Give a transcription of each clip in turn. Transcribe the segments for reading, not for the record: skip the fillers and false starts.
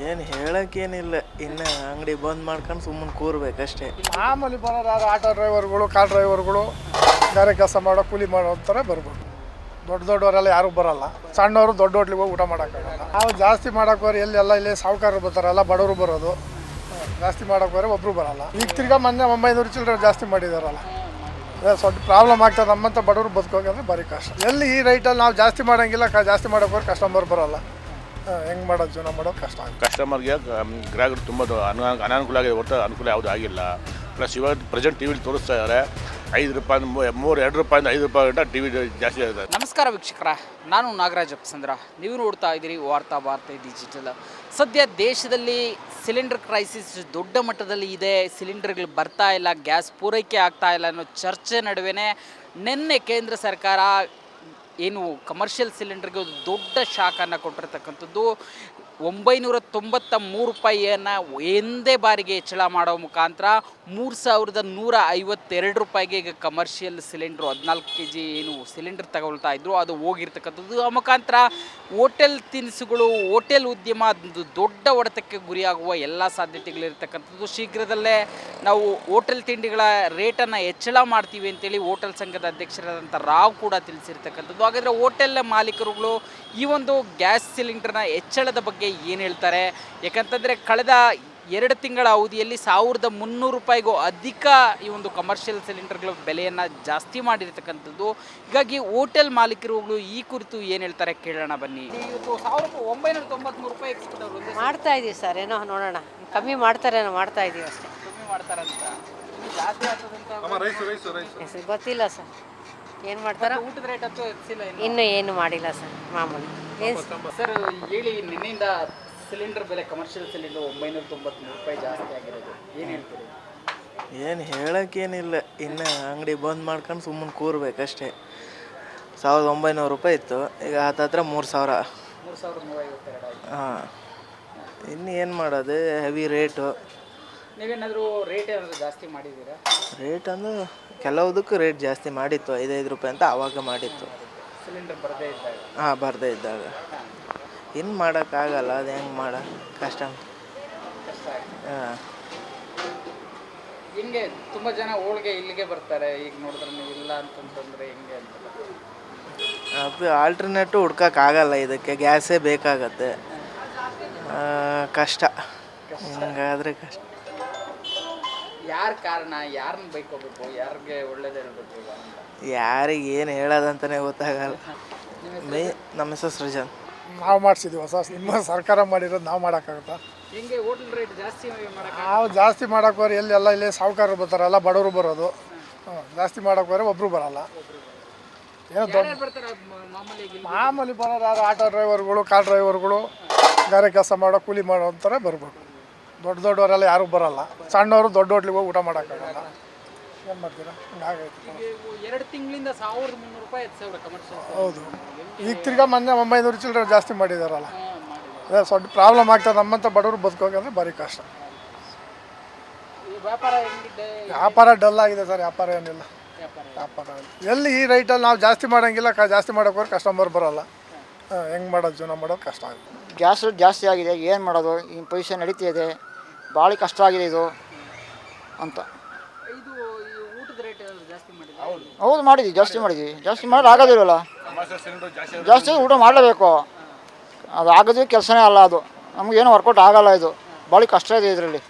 ಏನು ಹೇಳೋಕ್ಕೇನಿಲ್ಲ, ಇನ್ನು ಅಂಗಡಿ ಬಂದ್ ಮಾಡ್ಕೊಂಡು ಸುಮ್ಮನೆ ಕೂರ್ಬೇಕಷ್ಟೇ. ಮಾಮೂಲಿ ಬರೋರು ಯಾರು ಆಟೋ ಡ್ರೈವರ್ಗಳು, ಕಾರ್ ಡ್ರೈವರ್ಗಳು, ಗಾರೆ ಕೆಲಸ ಮಾಡೋ ಕೂಲಿ ಮಾಡೋ ಅಂತಾರೆ ಬರ್ಬೋದು. ದೊಡ್ಡವರೆಲ್ಲ ಯಾರು ಬರೋಲ್ಲ. ಸಣ್ಣವರು ದೊಡ್ಡ ಹೋಟ್ಲಿಗೆ ಹೋಗಿ ಊಟ ಮಾಡೋಕ್ಕಾಗಲ್ಲ. ನಾವು ಜಾಸ್ತಿ ಮಾಡೋಕ್ಕೋರಿ ಎಲ್ಲೆಲ್ಲ ಇಲ್ಲಿ ಸಾಹುಕಾರರು ಬರ್ತಾರಲ್ಲ, ಬಡವರು ಬರೋದು. ಜಾಸ್ತಿ ಮಾಡೋಕ್ಕೋರೆ ಒಬ್ಬರು ಬರೋಲ್ಲ. ಈಗ ತಿರ್ಗಾ ಮೊನ್ನೆ 900 ಚಿಲ್ಲರೆ ಜಾಸ್ತಿ ಮಾಡಿದಾರಲ್ಲ, ಸ್ವಲ್ಪ ಪ್ರಾಬ್ಲಮ್ ಆಗ್ತದೆ. ನಮ್ಮಂಥ ಬಡವರು ಬದುಕೋಗಂದ್ರೆ ಭಾರಿ ಕಷ್ಟ. ಎಲ್ಲಿ ಈ ರೈಟಲ್ಲಿ ನಾವು ಜಾಸ್ತಿ ಮಾಡೋಂಗಿಲ್ಲ, ಜಾಸ್ತಿ ಮಾಡೋಕ್ಕೋರೆ ಕಸ್ಟಮರ್ ಬರೋಲ್ಲ. ಹೆಂಗೆ ಮಾಡೋದು, ಜೀವನ ಮಾಡೋದು ಕಷ್ಟ ಆಗುತ್ತೆ. ಕಸ್ಟಮರ್ಗೆ ಗ್ರಾಹಕರು ತುಂಬ ಅನಾನುಕೂಲ ಆಗಿದೆ, ಹೊರತು ಅನುಕೂಲ ಯಾವುದೂ ಆಗಿಲ್ಲ. ಪ್ಲಸ್ ಇವಾಗ ಪ್ರೆಸೆಂಟ್ ಟಿ ವಿಲಿ ತೋರಿಸ್ತಾ ಇದ್ದಾರೆ 5 ರೂಪಾಯಿ 2 ರೂಪಾಯಿಂದ 5 ರೂಪಾಯಿ ಗಂಟ ಟಿ ವಿ ಜಾಸ್ತಿ ಆಗಿದೆ. ನಮಸ್ಕಾರ ವೀಕ್ಷಕರ, ನಾನು ನಾಗರಾಜ್ ಅಪ್ಸಂದ್ರ. ನೀವು ನೋಡ್ತಾ ಇದ್ದೀರಿ ವಾರ್ತಾ ಭಾರತಿ ಡಿಜಿಟಲ್. ಸದ್ಯ ದೇಶದಲ್ಲಿ ಸಿಲಿಂಡರ್ ಕ್ರೈಸಿಸ್ ದೊಡ್ಡ ಮಟ್ಟದಲ್ಲಿ ಇದೆ. ಸಿಲಿಂಡರ್ಗಳು ಬರ್ತಾ ಇಲ್ಲ, ಗ್ಯಾಸ್ ಪೂರೈಕೆ ಆಗ್ತಾ ಇಲ್ಲ ಅನ್ನೋ ಚರ್ಚೆ ನಡುವೆನೇ ನಿನ್ನೆ ಕೇಂದ್ರ ಸರ್ಕಾರ ಏನು ಕಮರ್ಷಿಯಲ್ ಸಿಲಿಂಡರ್ಗೆ ಒಂದು ದೊಡ್ಡ ಶಾಕನ್ನು ಕೊಟ್ಟಿರ್ತಕ್ಕಂಥದ್ದು. 993 ರೂಪಾಯಿಯನ್ನು ಒಂದೇ ಬಾರಿಗೆ ಹೆಚ್ಚಳ ಮಾಡೋ ಮುಖಾಂತರ 3152 ರೂಪಾಯಿಗೆ ಈಗ ಕಮರ್ಷಿಯಲ್ ಸಿಲಿಂಡ್ರು 14 kg ಏನು ಸಿಲಿಂಡರ್ ತಗೊಳ್ತಾ ಇದ್ರು ಅದು ಹೋಗಿರ್ತಕ್ಕಂಥದ್ದು. ಆ ಮುಖಾಂತರ ಹೋಟೆಲ್ ತಿನಿಸುಗಳು, ಹೋಟೆಲ್ ಉದ್ಯಮ ಒಂದು ದೊಡ್ಡ ಹೊಡೆತಕ್ಕೆ ಗುರಿಯಾಗುವ ಎಲ್ಲ ಸಾಧ್ಯತೆಗಳಿರ್ತಕ್ಕಂಥದ್ದು. ಶೀಘ್ರದಲ್ಲೇ ನಾವು ಹೋಟೆಲ್ ತಿಂಡಿಗಳ ರೇಟನ್ನು ಹೆಚ್ಚಳ ಮಾಡ್ತೀವಿ ಅಂತೇಳಿ ಹೋಟೆಲ್ ಸಂಘದ ಅಧ್ಯಕ್ಷರಾದಂಥ ರಾವ್ ಕೂಡ ತಿಳಿಸಿರ್ತಕ್ಕಂಥದ್ದು. ಹಾಗಾದರೆ ಹೋಟೆಲ್ ಮಾಲೀಕರುಗಳು ಈ ಒಂದು ಗ್ಯಾಸ್ ಸಿಲಿಂಡರ್ನ ಹೆಚ್ಚಳದ ಬಗ್ಗೆ ಏನು ಹೇಳ್ತಾರೆ? ಯಾಕಂತಂದರೆ ಕಳೆದ 2 ತಿಂಗಳ ಅವಧಿಯಲ್ಲಿ 1300 ರೂಪಾಯಿಗೂ ಅಧಿಕ ಈ ಒಂದು ಕಮರ್ಷಿಯಲ್ ಸಿಲಿಂಡರ್ಗಳ ಬೆಲೆಯನ್ನು ಜಾಸ್ತಿ ಮಾಡಿರ್ತಕ್ಕಂಥದ್ದು. ಹೀಗಾಗಿ ಹೋಟೆಲ್ ಮಾಲೀಕರುಗಳು ಈ ಕುರಿತು ಏನು ಹೇಳ್ತಾರೆ ಕೇಳೋಣ ಬನ್ನಿ. ಇವತ್ತು 993 ರೂಪಾಯಿ ಮಾಡ್ತಾ ಇದೀವಿ ಸರ್, ಏನೋ ನೋಡೋಣ, ಕಮ್ಮಿ ಮಾಡ್ತಾರೇನೋ, ಮಾಡ್ತಾ ಇದೀವಿ ಅಷ್ಟೇ. ಕಮ್ಮಿ ಮಾಡ್ತಾರಂತ ಜಾಸ್ತಿ ಆಗ್ತದಂತ ಗೊತ್ತಿಲ್ಲ ಸರ್, ಏನು ಮಾಡ್ತಾರ. ಊಟದ ರೇಟ್ ಅಂತೂ ಹೆಚ್ಚಿಲ್ಲ, ಇನ್ನೂ ಏನು ಮಾಡಿಲ್ಲ ಸರ್, ಮಾಮೂಲಿ. ಸರ್ ಹೇಳಿ, ನಿನ್ನೆಯಿಂದ ಸಿಲಿಂಡರ್ ಬೆಲೆ ಕಮರ್ಷಿಯಲ್ ಸಿಲಿಂಡರ್ 993 ರೂಪಾಯಿ ಜಾಸ್ತಿ ಆಗಿರೋದು, ಏನು ಹೇಳ್ತೀರಿ? ಏನು ಹೇಳೋಕ್ಕೇನಿಲ್ಲ, ಇನ್ನು ಅಂಗಡಿ ಬಂದ್ ಮಾಡ್ಕೊಂಡು ಸುಮ್ಮನೆ ಕೂರ್ಬೇಕಷ್ಟೇ. 1900 ರೂಪಾಯಿ ಇತ್ತು, ಈಗ ಹತ್ತತ್ರ 3000. 3352 ಆಯಿತು. ಹಾಂ, ಇನ್ನು ಏನು ಮಾಡೋದು, ಹೆವಿ ರೇಟು. ನೀವೇನಾದರೂ ರೇಟ್ ಏನಾದರೂ ಜಾಸ್ತಿ ಮಾಡಿದ್ದೀರಾ? ರೇಟ್ ಅಂದ್ರೆ ಕೆಲವುದಕ್ಕೂ ರೇಟ್ ಜಾಸ್ತಿ ಮಾಡಿತ್ತು, 5 ರೂಪಾಯಿ ಅಂತ ಆವಾಗ ಮಾಡಿತ್ತು. ಸಿಲಿಂಡರ್ ಬರದೇ ಇದ್ದಾಗ? ಹಾಂ, ಬರದೇ ಇದ್ದಾಗ. ಇನ್ನು ಮಾಡೋಕ್ಕಾಗಲ್ಲ, ಅದು ಹೆಂಗೆ ಮಾಡೋ ಕಷ್ಟ. ಹಾಂ, ಹಿಂಗೆ ತುಂಬ ಜನ ಹೋಳಿಗೆ ಇಲ್ಲಿಗೆ ಬರ್ತಾರೆ. ಈಗ ನೋಡಿದ್ರೆ ನೀವು ಇಲ್ಲ ಅಂತಂತಂದರೆ ಹೆಂಗೆ ಅಂತ ಅದು ಆಲ್ಟರ್ನೇಟು ಹುಡ್ಕೋಕ್ಕಾಗಲ್ಲ, ಇದಕ್ಕೆ ಗ್ಯಾಸೇ ಬೇಕಾಗತ್ತೆ. ಕಷ್ಟ, ಹಿಂಗಾದರೆ ಕಷ್ಟ. ಯಾರ ಕಾರಣ, ಯಾರನ್ನ ಬೈಕೋಬೇಕು, ಯಾರಿಗೆ ಒಳ್ಳೇದು ಹೇಳ್ಬೇಕು ಈಗ? ಯಾರಿಗೆ ಏನು ಹೇಳೋದಂತಲೇ ಗೊತ್ತಾಗಲ್ಲ. ನಮ್ಮ ಹೆಸರು ಸೃಜನ್. ನಾವು ಮಾಡಿಸಿದ್ವಿ ಹೊಸ, ನಿಮ್ಮ ಸರ್ಕಾರ ಮಾಡಿರೋದು ನಾವು ಮಾಡೋಕ್ಕಾಗುತ್ತಾ? ಹಿಂಗೆ ಹೋಟೆಲ್ ರೇಟ್ ಜಾಸ್ತಿ ಮಾಡೋಕೆ ನಾವು ಜಾಸ್ತಿ ಮಾಡೋಕ್ಕೋರಿ ಎಲ್ಲೆಲ್ಲ ಇಲ್ಲಿ ಸಾಹುಕಾರರು ಬರ್ತಾರಲ್ಲ, ಬಡವರು ಬರೋದು. ಜಾಸ್ತಿ ಮಾಡೋಕ್ಕೋರೆ ಒಬ್ಬರು ಬರೋಲ್ಲ. ಏನೋ ಬರ್ತಾರೆ ಮಾಮೂಲಿ ಬರೋರು ಯಾರು ಆಟೋ ಡ್ರೈವರ್ಗಳು, ಕಾರ್ ಡ್ರೈವರ್ಗಳು, ಗಾರೆ ಕೆಲಸ ಮಾಡೋ ಕೂಲಿ ಮಾಡೋ ಅಂತಾರೆ ಬರ್ಬೋದು. ದೊಡ್ಡವರೆಲ್ಲ ಯಾರು ಬರೋಲ್ಲ. ಸಣ್ಣವರು ದೊಡ್ಡ ಹೋಟ್ಲಿಗೆ ಹೋಗಿ ಊಟ ಮಾಡೋಕ್ಕಾಗಲ್ಲ. ಏನು ಮಾಡ್ತೀರಾ, ಹಿಂಗಾಗೈತೆ. 2 ತಿಂಗಳಿಂದ 1300 ರೂಪಾಯಿ ಕಮರ್ಷಿಯಲ್. ಹೌದು, ಈಗ ತಿರ್ಗಾ ಮೊನ್ನೆ 900 ಚಿಲ್ಲರೆ ಜಾಸ್ತಿ ಮಾಡಿದಾರಲ್ಲ, ಸ್ವಲ್ಪ ಪ್ರಾಬ್ಲಮ್ ಆಗ್ತದೆ. ನಮ್ಮಂಥ ಬಡವರು ಬದುಕೋಗಂದ್ರೆ ಭಾರಿ ಕಷ್ಟ. ವ್ಯಾಪಾರ ಡಲ್ ಆಗಿದೆ ಸರ್, ವ್ಯಾಪಾರ ಏನಿಲ್ಲ. ವ್ಯಾಪಾರ ಎಲ್ಲಿ ಈ ರೈಟಲ್ಲಿ ನಾವು ಜಾಸ್ತಿ ಮಾಡೋಂಗಿಲ್ಲ, ಜಾಸ್ತಿ ಮಾಡೋಕ್ಕೋರೆ ಕಸ್ಟಮರ್ ಬರೋಲ್ಲ. ಹೆಂಗೆ ಮಾಡೋದು, ಜೀವನ ಮಾಡೋದು ಕಷ್ಟ ಆಗಿದೆ. ಗ್ಯಾಸ್ ರೇಟ್ ಜಾಸ್ತಿ ಆಗಿದೆ, ಏನು ಮಾಡೋದು, ಈ ಪೊಸಿಷನ್ ನಡೀತಿದೆ, ಭಾಳ ಕಷ್ಟ ಆಗಿದೆ ಇದು ಅಂತ. ಹೌದು ಮಾಡಿದ್ವಿ, ಜಾಸ್ತಿ ಮಾಡಿದ್ವಿ. ಜಾಸ್ತಿ ಮಾಡೋದು ಆಗೋದಿಲ್ವಲ್ಲ, ಜಾಸ್ತಿ ಊಟ ಮಾಡಲೇಬೇಕು. ಅದು ಆಗೋದು ಕೆಲಸನೇ ಅಲ್ಲ, ಅದು ನಮಗೇನು ವರ್ಕೌಟ್ ಆಗೋಲ್ಲ. ಇದು ಭಾಳ ಕಷ್ಟ ಇದೆ ಇದರಲ್ಲಿ.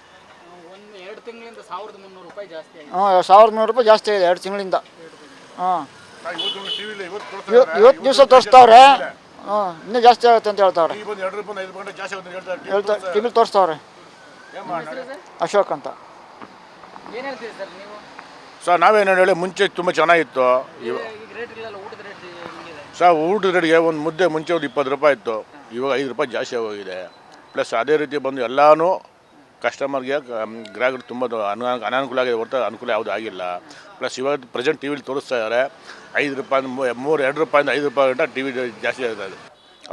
2 ತಿಂಗಳಿಂದ 1300 ರೂಪಾಯಿ ಜಾಸ್ತಿ ಆಗಿದೆ. ಹಾಂ, 1300 ರೂಪಾಯಿ ಜಾಸ್ತಿ ಇದೆ 2 ತಿಂಗಳಿಂದ. ಹಾಂ, ಇವತ್ತು ದಿವಸ ತೋರಿಸ್ತಾವ್ರೆ. ಹಾಂ, ಇನ್ನೂ ಜಾಸ್ತಿ ಆಗುತ್ತೆ ಅಂತ ಹೇಳ್ತಾವ್ರೆ. ಟಿವಿಲಿ ತೋರಿಸ್ತಾವ್ರೆ. ಅಶೋಕ್ ಅಂತ. ಏನು ಹೇಳ್ತೀರಿ ಸರ್ ನೀವು? ಸರ್ ನಾವೇನು ಹೇಳಿ, ಮುಂಚೆ ತುಂಬ ಚೆನ್ನಾಗಿತ್ತು. ಸರ್ ಊಟದ ರೇಟ್ಗೆ ಒಂದು ಮುದ್ದೆ ಮುಂಚೆ ಒಂದು 20 ರೂಪಾಯಿ ಇತ್ತು, ಇವಾಗ 5 ರೂಪಾಯಿ ಜಾಸ್ತಿ ಆಗೋಗಿದೆ. ಪ್ಲಸ್ ಅದೇ ರೀತಿ ಬಂದು ಎಲ್ಲನೂ ಕಸ್ಟಮರ್ಗೆ ಗ್ರಾಹಕರು ತುಂಬ ಅನಾನುಕೂಲ ಆಗಿದೆ, ಹೊರತು ಅನುಕೂಲ ಯಾವುದೂ ಆಗಿಲ್ಲ. ಪ್ಲಸ್ ಇವಾಗ ಪ್ರೆಸೆಂಟ್ ಟಿ ವಿಲಿ ತೋರಿಸ್ತಾ ಇದ್ದಾರೆ 5 ರೂಪಾಯಿ 2 ರೂಪಾಯಿಂದ 5 ರೂಪಾಯಿ ಗಂಟ ಟಿ ವಿ ಜಾಸ್ತಿ ಆಗ್ತಾಯಿದೆ.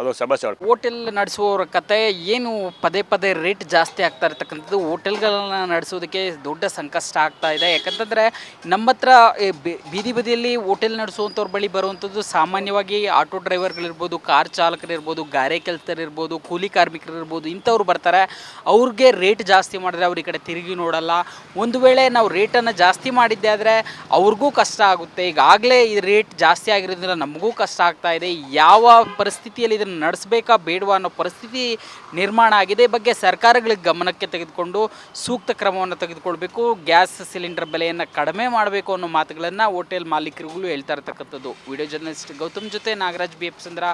ಅದು ಸಮಸ್ಯೆ. ಹೋಟೆಲ್ ನಡೆಸುವವರ ಕತೆ ಏನು, ಪದೇ ಪದೇ ರೇಟ್ ಜಾಸ್ತಿ ಆಗ್ತಾ ಇರ್ತಕ್ಕಂಥದ್ದು ಹೋಟೆಲ್ಗಳನ್ನ ನಡೆಸೋದಕ್ಕೆ ದೊಡ್ಡ ಸಂಕಷ್ಟ ಆಗ್ತಾ ಇದೆ. ಯಾಕಂತಂದರೆ ನಮ್ಮ ಹತ್ರ ಬೀದಿ ಬದಿಯಲ್ಲಿ ಹೋಟೆಲ್ ನಡೆಸುವಂಥವ್ರ ಬಳಿ ಬರುವಂಥದ್ದು ಸಾಮಾನ್ಯವಾಗಿ ಆಟೋ ಡ್ರೈವರ್ಗಳಿರ್ಬೋದು, ಕಾರ್ ಚಾಲಕರಿರ್ಬೋದು, ಗಾರೆ ಕೆಲಸದಲ್ಲಿರ್ಬೋದು, ಕೂಲಿ ಕಾರ್ಮಿಕರಿರ್ಬೋದು, ಇಂಥವ್ರು ಬರ್ತಾರೆ. ಅವ್ರಿಗೆ ರೇಟ್ ಜಾಸ್ತಿ ಮಾಡಿದ್ರೆ ಅವ್ರ ಈ ಕಡೆ ತಿರುಗಿ ನೋಡಲ್ಲ. ಒಂದು ವೇಳೆ ನಾವು ರೇಟನ್ನು ಜಾಸ್ತಿ ಮಾಡಿದ್ದೆ ಆದರೆ ಅವ್ರಿಗೂ ಕಷ್ಟ ಆಗುತ್ತೆ. ಈಗಾಗಲೇ ಈ ರೇಟ್ ಜಾಸ್ತಿ ಆಗಿರೋದ್ರಿಂದ ನಮಗೂ ಕಷ್ಟ ಆಗ್ತಾ ಇದೆ. ಯಾವ ಪರಿಸ್ಥಿತಿಯಲ್ಲಿ ಇದನ್ನು ನಡೆಸಬೇಕಾ ಬೇಡವಾ ಅನ್ನೋ ಪರಿಸ್ಥಿತಿ ನಿರ್ಮಾಣ ಆಗಿದೆ. ಈ ಬಗ್ಗೆ ಸರ್ಕಾರಗಳಿಗೆ ಗಮನಕ್ಕೆ ತೆಗೆದುಕೊಂಡು ಸೂಕ್ತ ಕ್ರಮವನ್ನು ತೆಗೆದುಕೊಳ್ಬೇಕು. ಗ್ಯಾಸ್ ಸಿಲಿಂಡರ್ ಬೆಲೆಯನ್ನು ಕಡಿಮೆ ಮಾಡಬೇಕು ಅನ್ನೋ ಮಾತುಗಳನ್ನು ಹೋಟೆಲ್ ಮಾಲೀಕರುಗಳು ಹೇಳ್ತಾ ಇರ್ತಕ್ಕಂಥದ್ದು. ವಿಡಿಯೋ ಜರ್ನಲಿಸ್ಟ್ ಗೌತಮ್ ಜೊತೆ ನಾಗರಾಜ್ BF ಚಂದ್ರ,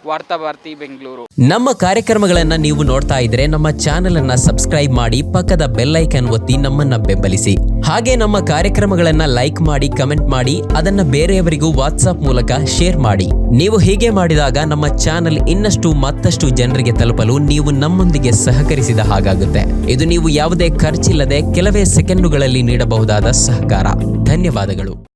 ವಾರ್ತಾ ಭಾರತಿ, ಬೆಂಗಳೂರು. ನಮ್ಮ ಕಾರ್ಯಕ್ರಮಗಳನ್ನು ನೀವು ನೋಡ್ತಾ ಇದ್ರೆ ನಮ್ಮ ಚಾನೆಲ್ ಅನ್ನ ಸಬ್ಸ್ಕ್ರೈಬ್ ಮಾಡಿ, ಪಕ್ಕದ ಬೆಲ್ ಐಕಾನ್ ಒತ್ತಿ ನಮ್ಮನ್ನ ಬೆಂಬಲಿಸಿ. ಹಾಗೆ ನಮ್ಮ ಕಾರ್ಯಕ್ರಮಗಳನ್ನ ಲೈಕ್ ಮಾಡಿ, ಕಮೆಂಟ್ ಮಾಡಿ, ಅದನ್ನ ಬೇರೆಯವರಿಗೂ ವಾಟ್ಸ್ಆಪ್ ಮೂಲಕ ಶೇರ್ ಮಾಡಿ. ನೀವು ಹೀಗೆ ಮಾಡಿದಾಗ ನಮ್ಮ ಚಾನೆಲ್ ಇನ್ನಷ್ಟು ಮತ್ತಷ್ಟು ಜನರಿಗೆ ತಲುಪಲು ನೀವು ನಮ್ಮೊಂದಿಗೆ ಸಹಕರಿಸಿದ ಹಾಗಾಗುತ್ತೆ. ಇದು ನೀವು ಯಾವುದೇ ಖರ್ಚಿಲ್ಲದೆ ಕೆಲವೇ ಸೆಕೆಂಡುಗಳಲ್ಲಿ ನೀಡಬಹುದಾದ ಸಹಕಾರ. ಧನ್ಯವಾದಗಳು.